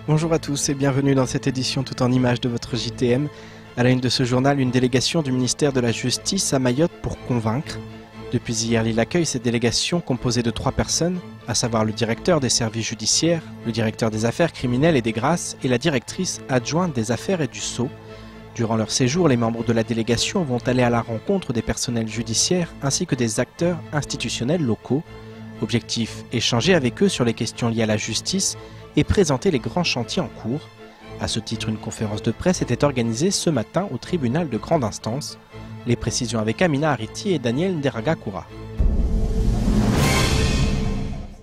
Bonjour à tous et bienvenue dans cette édition tout en images de votre JTM. À la une de ce journal, une délégation du ministère de la Justice à Mayotte pour convaincre. Depuis hier, l'île accueille cette délégation composée de 3 personnes, à savoir le directeur des services judiciaires, le directeur des affaires criminelles et des grâces et la directrice adjointe des affaires et du sceau. Durant leur séjour, les membres de la délégation vont aller à la rencontre des personnels judiciaires ainsi que des acteurs institutionnels locaux. Objectif, échanger avec eux sur les questions liées à la justice et présenter les grands chantiers en cours. À ce titre, une conférence de presse était organisée ce matin au tribunal de grande instance. Les précisions avec Amina Ariti et Daniel Nderagakoura.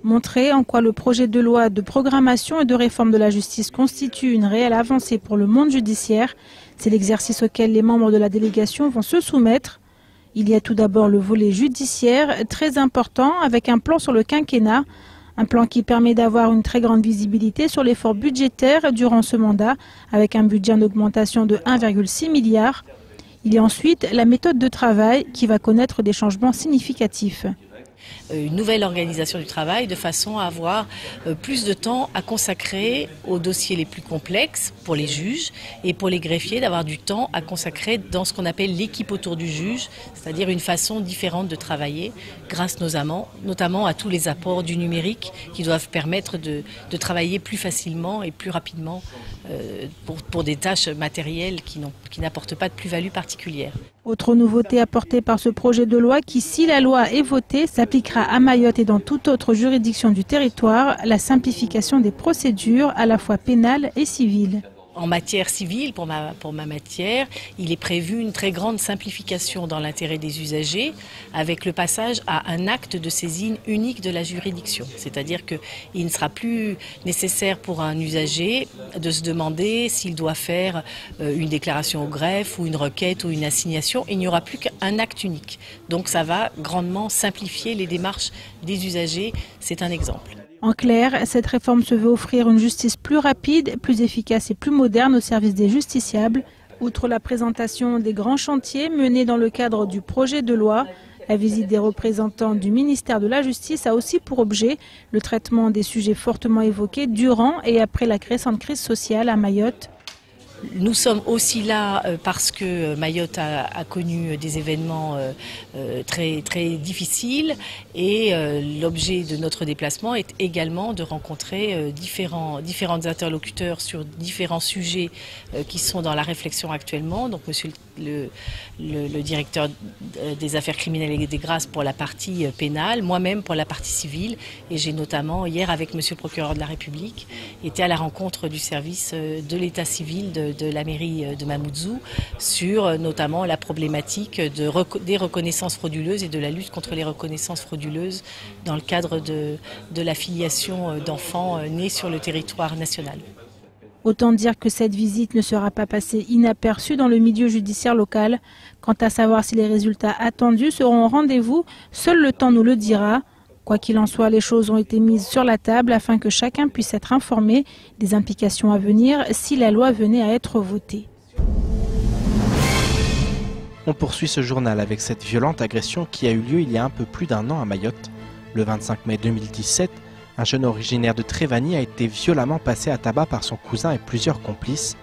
Montrer en quoi le projet de loi de programmation et de réforme de la justice constitue une réelle avancée pour le monde judiciaire, c'est l'exercice auquel les membres de la délégation vont se soumettre. Il y a tout d'abord le volet judiciaire, très important, avec un plan sur le quinquennat, un plan qui permet d'avoir une très grande visibilité sur l'effort budgétaire durant ce mandat, avec un budget en augmentation de 1,6 milliard. Il y a ensuite la méthode de travail qui va connaître des changements significatifs. Une nouvelle organisation du travail de façon à avoir plus de temps à consacrer aux dossiers les plus complexes pour les juges et pour les greffiers d'avoir du temps à consacrer dans ce qu'on appelle l'équipe autour du juge, c'est-à-dire une façon différente de travailler grâce notamment à tous les apports du numérique qui doivent permettre de travailler plus facilement et plus rapidement pour des tâches matérielles qui n'apportent pas de plus-value particulière. Autre nouveauté apportée par ce projet de loi qui, si la loi est votée, s'appliquera à Mayotte et dans toute autre juridiction du territoire, la simplification des procédures à la fois pénales et civiles. En matière civile, pour ma matière, il est prévu une très grande simplification dans l'intérêt des usagers avec le passage à un acte de saisine unique de la juridiction. C'est-à-dire qu'il ne sera plus nécessaire pour un usager de se demander s'il doit faire une déclaration au greffe ou une requête ou une assignation. Il n'y aura plus qu'un acte unique. Donc ça va grandement simplifier les démarches des usagers. C'est un exemple. En clair, cette réforme se veut offrir une justice plus rapide, plus efficace et plus moderne au service des justiciables. Outre la présentation des grands chantiers menés dans le cadre du projet de loi, la visite des représentants du ministère de la Justice a aussi pour objet le traitement des sujets fortement évoqués durant et après la récente crise sociale à Mayotte. Nous sommes aussi là parce que Mayotte a connu des événements très, très difficiles et l'objet de notre déplacement est également de rencontrer différents interlocuteurs sur différents sujets qui sont dans la réflexion actuellement. Donc monsieur le directeur des affaires criminelles et des grâces pour la partie pénale, moi-même pour la partie civile, et j'ai notamment hier avec monsieur le procureur de la République été à la rencontre du service de l'état civil de la mairie de Mamoudzou sur notamment la problématique des reconnaissances frauduleuses et de la lutte contre les reconnaissances frauduleuses dans le cadre de la filiation d'enfants nés sur le territoire national. Autant dire que cette visite ne sera pas passée inaperçue dans le milieu judiciaire local. Quant à savoir si les résultats attendus seront au rendez-vous, seul le temps nous le dira. Quoi qu'il en soit, les choses ont été mises sur la table afin que chacun puisse être informé des implications à venir si la loi venait à être votée. On poursuit ce journal avec cette violente agression qui a eu lieu il y a un peu plus d'1 an à Mayotte. Le 25 mai 2017, un jeune originaire de Trévani a été violemment passé à tabac par son cousin et plusieurs complices.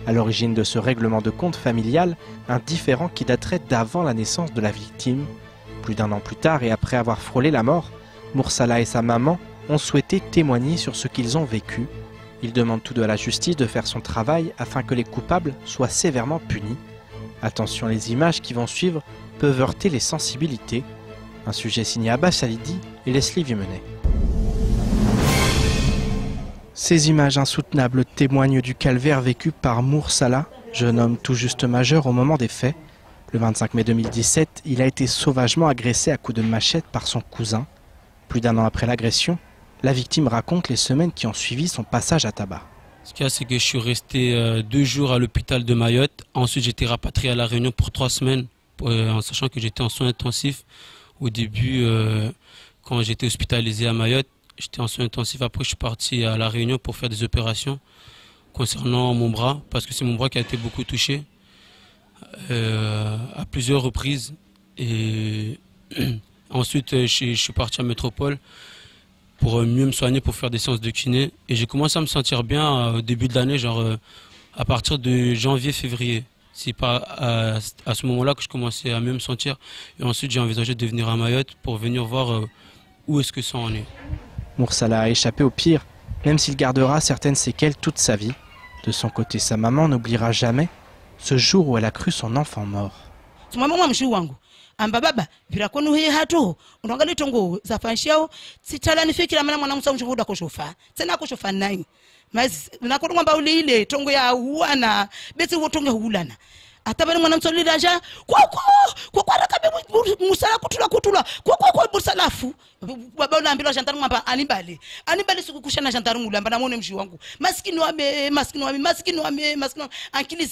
À l'origine de ce règlement de compte familial, un différend qui daterait d'avant la naissance de la victime. Plus d'1 an plus tard et après avoir frôlé la mort, Moursala et sa maman ont souhaité témoigner sur ce qu'ils ont vécu. Ils demandent tout de la justice de faire son travail afin que les coupables soient sévèrement punis. Attention, les images qui vont suivre peuvent heurter les sensibilités. Un sujet signé Abbas Salidi et Leslie Viemenet. Ces images insoutenables témoignent du calvaire vécu par Moursala, jeune homme tout juste majeur au moment des faits. Le 25 mai 2017, il a été sauvagement agressé à coups de machette par son cousin. Plus d'1 an après l'agression, la victime raconte les semaines qui ont suivi son passage à tabac. Ce qu'il y a, c'est que je suis resté 2 jours à l'hôpital de Mayotte. Ensuite, j'ai été rapatrié à La Réunion pour 3 semaines, en sachant que j'étais en soins intensifs. Au début, quand j'étais hospitalisé à Mayotte, j'étais en soins intensifs. Après, je suis parti à La Réunion pour faire des opérations concernant mon bras, parce que c'est mon bras qui a été beaucoup touché à plusieurs reprises. Et ensuite, je suis parti à Métropole pour mieux me soigner, pour faire des séances de kiné. Et j'ai commencé à me sentir bien au début de l'année, genre à partir de janvier-février. C'est pas à ce moment-là que je commençais à mieux me sentir. Et ensuite, j'ai envisagé de venir à Mayotte pour venir voir où est-ce que ça en est. Moursala a échappé au pire, même s'il gardera certaines séquelles toute sa vie. De son côté, sa maman n'oubliera jamais ce jour où elle a cru son enfant mort. Amba baba bila kwenu hii hatu unaangalia tongo za fanshao sitala nifikira maana mwana msa mshuhuda kushofa tena kushofa nai mas nakuru kwamba ule ile tongo ya huana beti wotonge hulana atabani mwana msa lidaja kwa rakabe musala kutula kwa busalafu baba unaambiwa jantaru mwamba anibali sikukushana jantaru mulamba na muone mshi wangu maskini wame ankili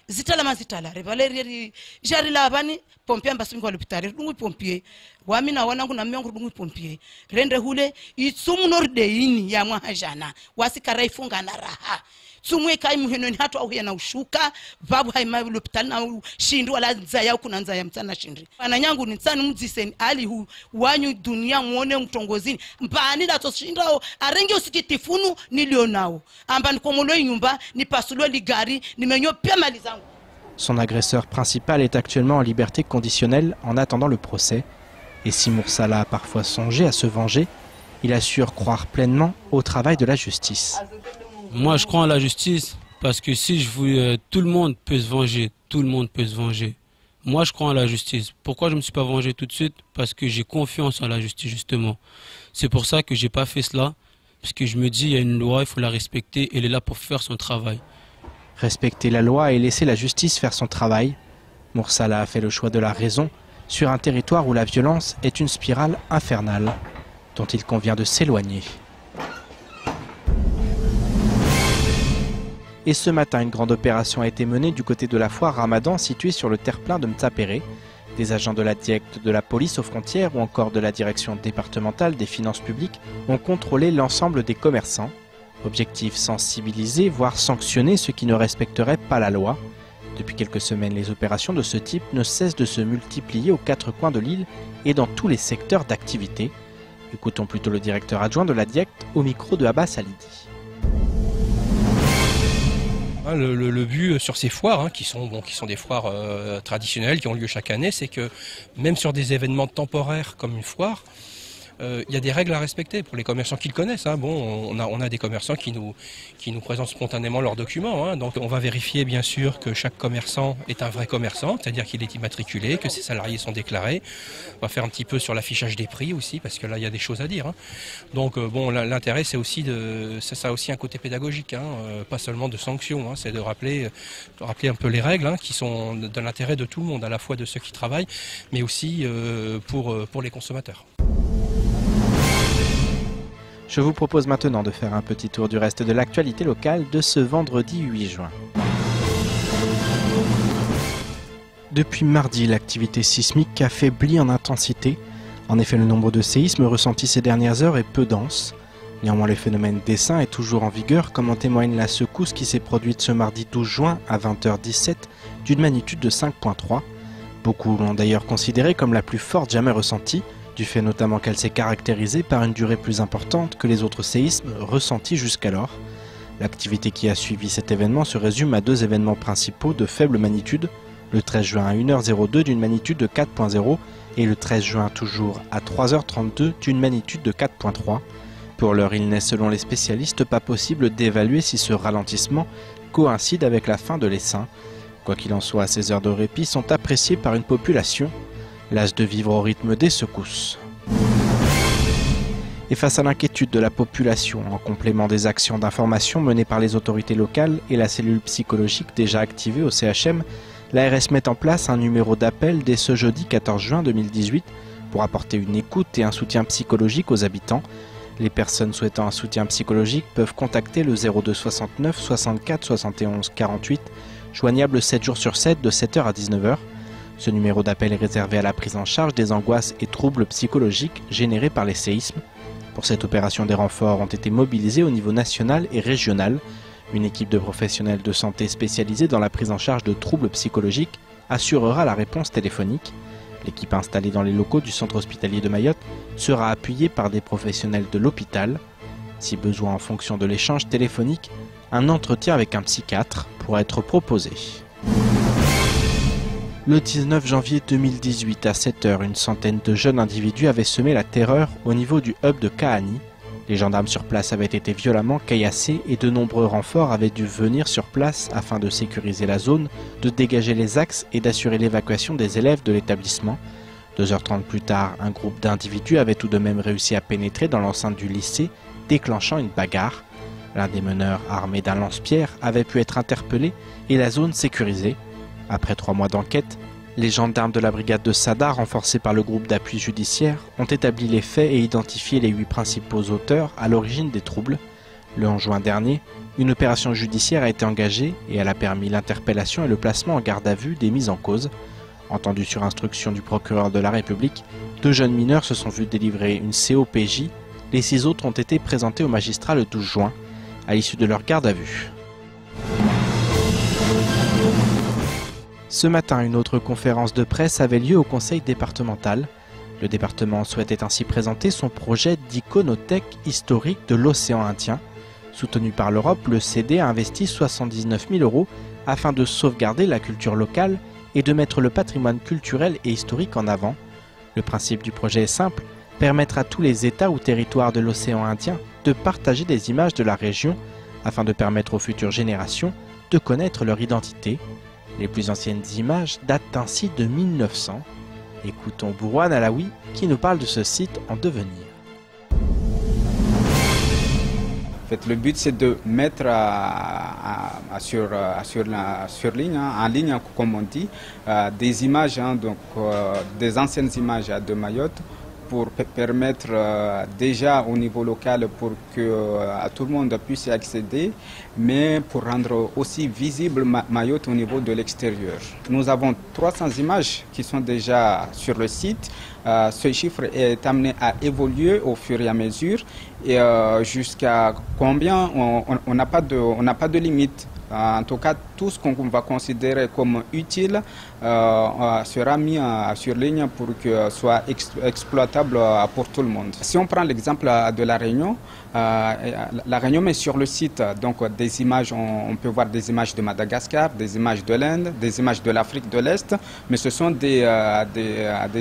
zitala mazitala revaleri jari la bani pompier mbasingo alopitare dungu pompier wami na wanangu na miongo dungu pompier rende hule itsumu norde ini ya mwahajana wasikara ifunga na raha tsumwe kai muhenoni hatu au yana ushuka babu haima lopitali na shindu wala nzaya kuna nzaya mtana shindri ananyangu ni tsani mdziseni ali hu wanyu dunia muone mtongozini mbani la toshindao arenge usikitifunu nilionao amba nikomolo nyumba ni pasulo ligari nimenyo pia mali zangu. Son agresseur principal est actuellement en liberté conditionnelle en attendant le procès. Et si Moursala a parfois songé à se venger, il assure croire pleinement au travail de la justice. Moi, je crois en la justice parce que si je voulais, tout le monde peut se venger. Tout le monde peut se venger. Moi, je crois en la justice. Pourquoi je ne me suis pas vengé tout de suite? Parce que j'ai confiance en la justice, justement. C'est pour ça que je n'ai pas fait cela. Parce que je me dis, il y a une loi, il faut la respecter. Elle est là pour faire son travail. Respecter la loi et laisser la justice faire son travail. Moursala a fait le choix de la raison sur un territoire où la violence est une spirale infernale dont il convient de s'éloigner. Et ce matin, une grande opération a été menée du côté de la foire Ramadan située sur le terre-plein de Mtsapéré. Des agents de la DIEC, de la police aux frontières ou encore de la direction départementale des finances publiques ont contrôlé l'ensemble des commerçants. Objectif, sensibiliser, voire sanctionner ceux qui ne respecteraient pas la loi. Depuis quelques semaines, les opérations de ce type ne cessent de se multiplier aux quatre coins de l'île et dans tous les secteurs d'activité. Écoutons plutôt le directeur adjoint de la DIEC au micro de Abbas Alidi. Le but sur ces foires, qui sont des foires traditionnelles qui ont lieu chaque année, c'est que même sur des événements temporaires comme une foire, il y a des règles à respecter pour les commerçants qui le connaissent. Bon, on a des commerçants qui nous présentent spontanément leurs documents. Donc on va vérifier bien sûr que chaque commerçant est un vrai commerçant, c'est-à-dire qu'il est immatriculé, que ses salariés sont déclarés. On va faire un petit peu sur l'affichage des prix aussi, parce que là il y a des choses à dire. Donc bon, l'intérêt c'est aussi ça a aussi un côté pédagogique, pas seulement de sanctions. C'est de rappeler un peu les règles qui sont de l'intérêt de tout le monde, à la fois de ceux qui travaillent, mais aussi pour les consommateurs. Je vous propose maintenant de faire un petit tour du reste de l'actualité locale de ce vendredi 8 juin. Depuis mardi, l'activité sismique a faibli en intensité. En effet, le nombre de séismes ressentis ces dernières heures est peu dense. Néanmoins, le phénomène d'essaim est toujours en vigueur, comme en témoigne la secousse qui s'est produite ce mardi 12 juin à 20h17 d'une magnitude de 5.3. Beaucoup l'ont d'ailleurs considérée comme la plus forte jamais ressentie, du fait notamment qu'elle s'est caractérisée par une durée plus importante que les autres séismes ressentis jusqu'alors. L'activité qui a suivi cet événement se résume à deux événements principaux de faible magnitude, le 13 juin à 1h02 d'une magnitude de 4.0 et le 13 juin toujours à 3h32 d'une magnitude de 4.3. Pour l'heure, il n'est selon les spécialistes pas possible d'évaluer si ce ralentissement coïncide avec la fin de l'essaim. Quoi qu'il en soit, ces heures de répit sont appréciées par une population lasse de vivre au rythme des secousses. Et face à l'inquiétude de la population, en complément des actions d'information menées par les autorités locales et la cellule psychologique déjà activée au CHM, l'ARS met en place un numéro d'appel dès ce jeudi 14 juin 2018 pour apporter une écoute et un soutien psychologique aux habitants. Les personnes souhaitant un soutien psychologique peuvent contacter le 02 69 64 71 48, joignable 7 jours sur 7 de 7h à 19h. Ce numéro d'appel est réservé à la prise en charge des angoisses et troubles psychologiques générés par les séismes. Pour cette opération, des renforts ont été mobilisés au niveau national et régional. Une équipe de professionnels de santé spécialisés dans la prise en charge de troubles psychologiques assurera la réponse téléphonique. L'équipe installée dans les locaux du centre hospitalier de Mayotte sera appuyée par des professionnels de l'hôpital. Si besoin en fonction de l'échange téléphonique, un entretien avec un psychiatre pourra être proposé. Le 19 janvier 2018 à 7 h, une centaine de jeunes individus avaient semé la terreur au niveau du hub de Kahani. Les gendarmes sur place avaient été violemment caillassés et de nombreux renforts avaient dû venir sur place afin de sécuriser la zone, de dégager les axes et d'assurer l'évacuation des élèves de l'établissement. 2h30 plus tard, un groupe d'individus avait tout de même réussi à pénétrer dans l'enceinte du lycée, déclenchant une bagarre. L'un des meneurs, armé d'un lance-pierre, avait pu être interpellé et la zone sécurisée. Après 3 mois d'enquête, les gendarmes de la brigade de Sada, renforcés par le groupe d'appui judiciaire, ont établi les faits et identifié les 8 principaux auteurs à l'origine des troubles. Le 11 juin dernier, une opération judiciaire a été engagée et elle a permis l'interpellation et le placement en garde à vue des mis en cause. Entendus sur instruction du procureur de la République, 2 jeunes mineurs se sont vus délivrer une COPJ. Les 6 autres ont été présentés au magistrat le 12 juin, à l'issue de leur garde à vue. Ce matin, une autre conférence de presse avait lieu au conseil départemental. Le département souhaitait ainsi présenter son projet d'iconothèque historique de l'océan Indien. Soutenu par l'Europe, le CD a investi 79 000 € afin de sauvegarder la culture locale et de mettre le patrimoine culturel et historique en avant. Le principe du projet est simple, permettre à tous les États ou territoires de l'océan Indien de partager des images de la région afin de permettre aux futures générations de connaître leur identité. Les plus anciennes images datent ainsi de 1900. Écoutons Bourouane Alaoui qui nous parle de ce site en devenir. En fait, le but c'est de mettre sur ligne, en ligne comme on dit, des images, des anciennes images de Mayotte, pour permettre déjà au niveau local pour que tout le monde puisse y accéder, mais pour rendre aussi visible Mayotte au niveau de l'extérieur. Nous avons 300 images qui sont déjà sur le site. Ce chiffre est amené à évoluer au fur et à mesure et jusqu'à combien on n'a pas de limite. En tout cas, tout ce qu'on va considérer comme utile sera mis sur ligne pour que soit exploitable pour tout le monde. Si on prend l'exemple de la Réunion met sur le site donc des images, on peut voir des images de Madagascar, des images de l'Inde, des images de l'Afrique de l'Est, mais ce sont des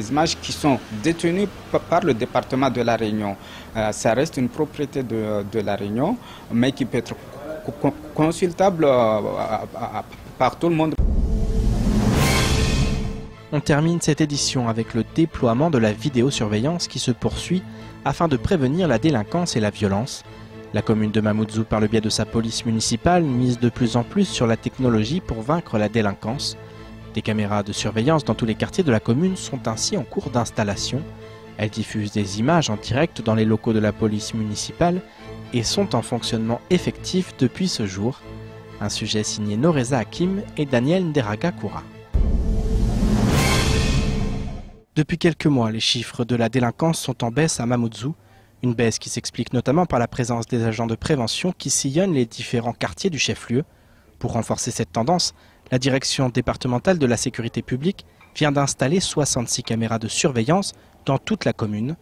images qui sont détenues par le département de la Réunion. Ça reste une propriété de la Réunion, mais qui peut être consultable par tout le monde. On termine cette édition avec le déploiement de la vidéosurveillance qui se poursuit afin de prévenir la délinquance et la violence. La commune de Mamoudzou, par le biais de sa police municipale, mise de plus en plus sur la technologie pour vaincre la délinquance. Des caméras de surveillance dans tous les quartiers de la commune sont ainsi en cours d'installation. Elles diffusent des images en direct dans les locaux de la police municipale et sont en fonctionnement effectif depuis ce jour. Un sujet signé Noreza Hakim et Daniel Nderaga Koura. Depuis quelques mois, les chiffres de la délinquance sont en baisse à Mamoudzou. Une baisse qui s'explique notamment par la présence des agents de prévention qui sillonnent les différents quartiers du chef-lieu. Pour renforcer cette tendance, la direction départementale de la sécurité publique vient d'installer 66 caméras de surveillance dans toute la commune.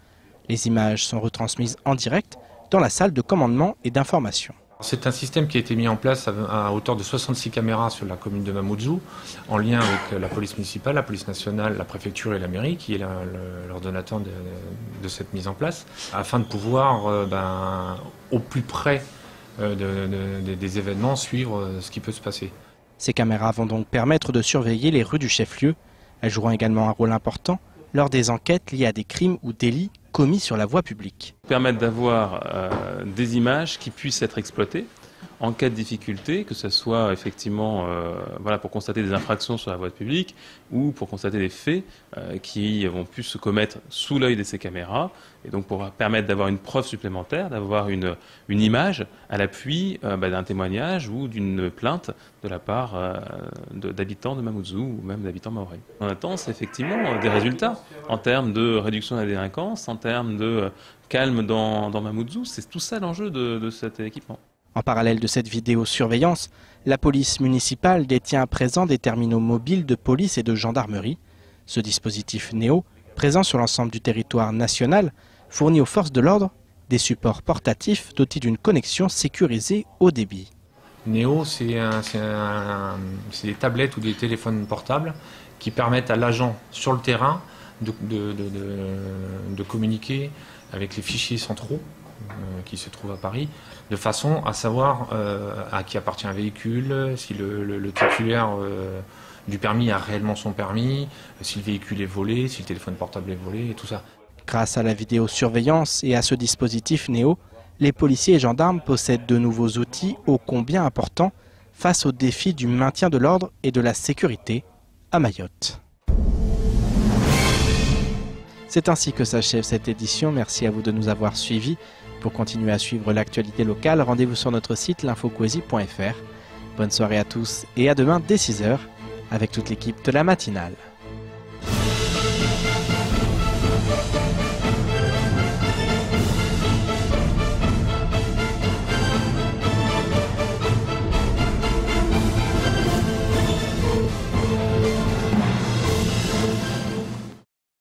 Les images sont retransmises en direct dans la salle de commandement et d'information. C'est un système qui a été mis en place à hauteur de 66 caméras sur la commune de Mamoudzou, en lien avec la police municipale, la police nationale, la préfecture et la mairie, qui est l'ordonnateur de cette mise en place, afin de pouvoir, au plus près des événements, suivre ce qui peut se passer. Ces caméras vont donc permettre de surveiller les rues du chef-lieu. Elles joueront également un rôle important lors des enquêtes liées à des crimes ou délits commis sur la voie publique. Permettre d'avoir des images qui puissent être exploitées en cas de difficulté, que ce soit effectivement pour constater des infractions sur la voie publique ou pour constater des faits qui vont plus se commettre sous l'œil de ces caméras, et donc pour permettre d'avoir une preuve supplémentaire, d'avoir une image à l'appui d'un témoignage ou d'une plainte de la part d'habitants de Mamoudzou ou même d'habitants mahorais. On attend c'est effectivement des résultats en termes de réduction de la délinquance, en termes de calme dans Mamoudzou. C'est tout ça l'enjeu de cet équipement. En parallèle de cette vidéosurveillance, la police municipale détient à présent des terminaux mobiles de police et de gendarmerie. Ce dispositif Néo, présent sur l'ensemble du territoire national, fournit aux forces de l'ordre des supports portatifs dotés d'une connexion sécurisée haut débit. Néo, c'est des tablettes ou des téléphones portables qui permettent à l'agent sur le terrain de communiquer avec les fichiers centraux qui se trouvent à Paris, de façon à savoir à qui appartient un véhicule, si le titulaire du permis a réellement son permis, si le véhicule est volé, si le téléphone portable est volé et tout ça. Grâce à la vidéosurveillance et à ce dispositif Néo, les policiers et gendarmes possèdent de nouveaux outils ô combien importants face au défi du maintien de l'ordre et de la sécurité à Mayotte. C'est ainsi que s'achève cette édition. Merci à vous de nous avoir suivis. Pour continuer à suivre l'actualité locale, rendez-vous sur notre site l'infocoesie.fr. Bonne soirée à tous et à demain dès 6h avec toute l'équipe de la matinale.